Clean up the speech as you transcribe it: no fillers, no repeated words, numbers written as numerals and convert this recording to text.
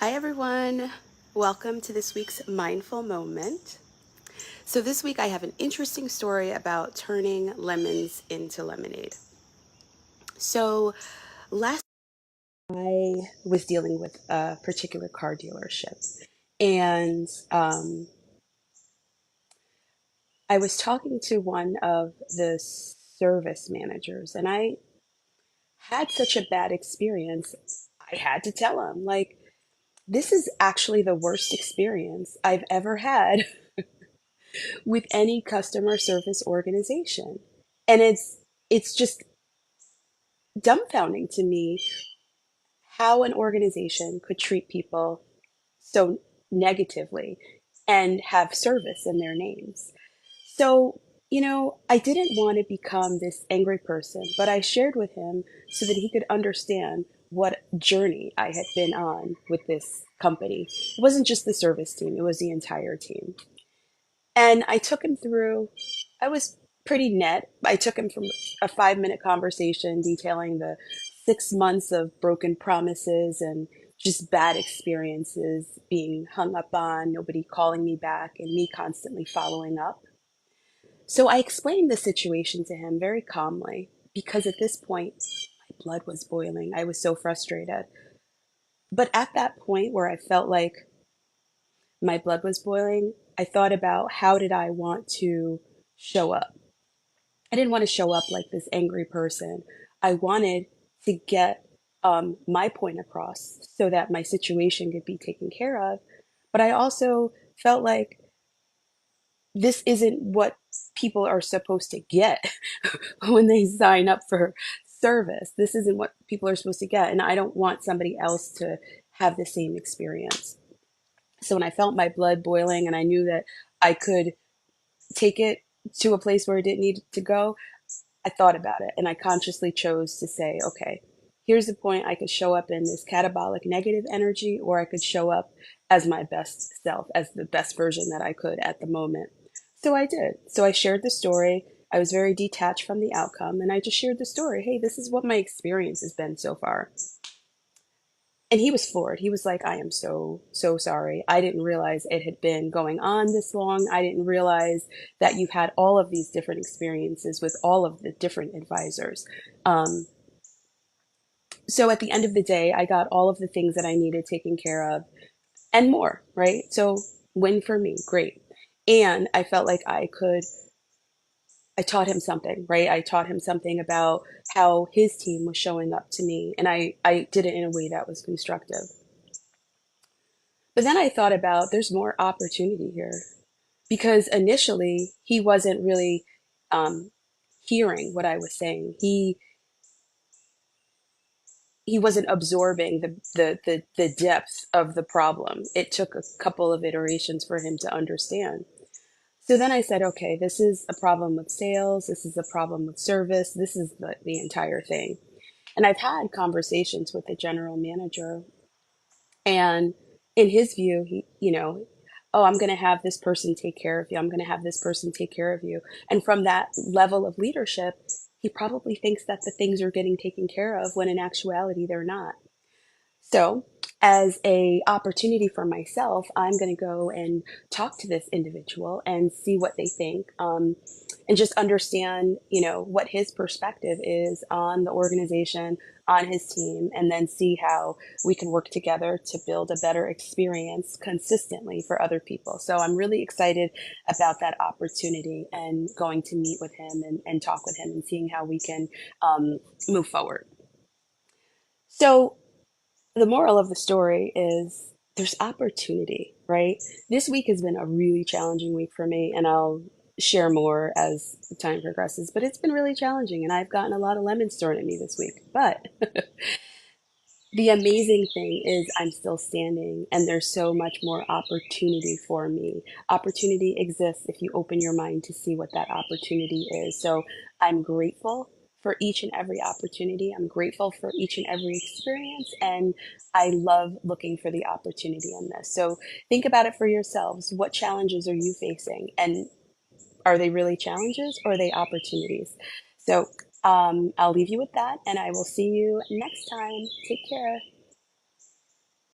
Hi, everyone. Welcome to this week's Mindful Moment. So, this week I have an interesting story about turning lemons into lemonade. So, last I was dealing with a particular car dealership, and I was talking to one of the service managers, and I had such a bad experience. I had to tell him, like, this is actually the worst experience I've ever had with any customer service organization. And it's just dumbfounding to me how an organization could treat people so negatively and have service in their names. So, I didn't want to become this angry person, but I shared with him so that he could understand what journey I had been on with this company. It wasn't just the service team, it was the entire team. And I took him through, I was pretty net. I took him from a 5-minute conversation detailing the 6 months of broken promises and just bad experiences being hung up on, nobody calling me back, and me constantly following up. So I explained the situation to him very calmly because at this point, my blood was boiling. I was so frustrated. But at that point where I felt like my blood was boiling, I thought about how did I want to show up. I didn't want to show up like this angry person. I wanted to get my point across so that my situation could be taken care of. But I also felt like this isn't what people are supposed to get when they sign up for service. This isn't what people are supposed to get. And I don't want somebody else to have the same experience. So when I felt my blood boiling and I knew that I could take it to a place where it didn't need to go, I thought about it and I consciously chose to say, okay, here's the point. I could show up in this catabolic negative energy, or I could show up as my best self, as the best version that I could at the moment. So I did. So I shared the story. I was very detached from the outcome and I just shared the story. Hey, this is what my experience has been so far. And he was floored. He was like, I am so, so sorry. I didn't realize it had been going on this long. I didn't realize that you've had all of these different experiences with all of the different advisors. Um, so at the end of the day, I got all of the things that I needed taken care of and more, right? So win for me, great. And I felt like I taught him something, right? I taught him something about how his team was showing up to me. And I did it in a way that was constructive. But then I thought about there's more opportunity here because initially he wasn't really um, hearing what I was saying. He wasn't absorbing the depth of the problem. It took a couple of iterations for him to understand. So then I said, okay, this is a problem with sales. This is a problem with service. This is the entire thing. And I've had conversations with the general manager, and in his view, oh, I'm going to have this person take care of you. I'm going to have this person take care of you. And from that level of leadership, he probably thinks that the things are getting taken care of when in actuality they're not. So, as a opportunity for myself, I'm going to go and talk to this individual and see what they think, and just understand, what his perspective is on the organization, on his team, and then see how we can work together to build a better experience consistently for other people. So I'm really excited about that opportunity and going to meet with him and talk with him and seeing how we can move forward. So the moral of the story is there's opportunity, right? This week has been a really challenging week for me, and I'll share more as time progresses, but it's been really challenging, and I've gotten a lot of lemons thrown at me this week. But the amazing thing is I'm still standing, and there's so much more opportunity for me. Opportunity exists if you open your mind to see what that opportunity is. So I'm grateful for each and every opportunity. I'm grateful for each and every experience, and I love looking for the opportunity in this. So think about it for yourselves. What challenges are you facing? And are they really challenges or are they opportunities? So I'll leave you with that, and I will see you next time. Take care.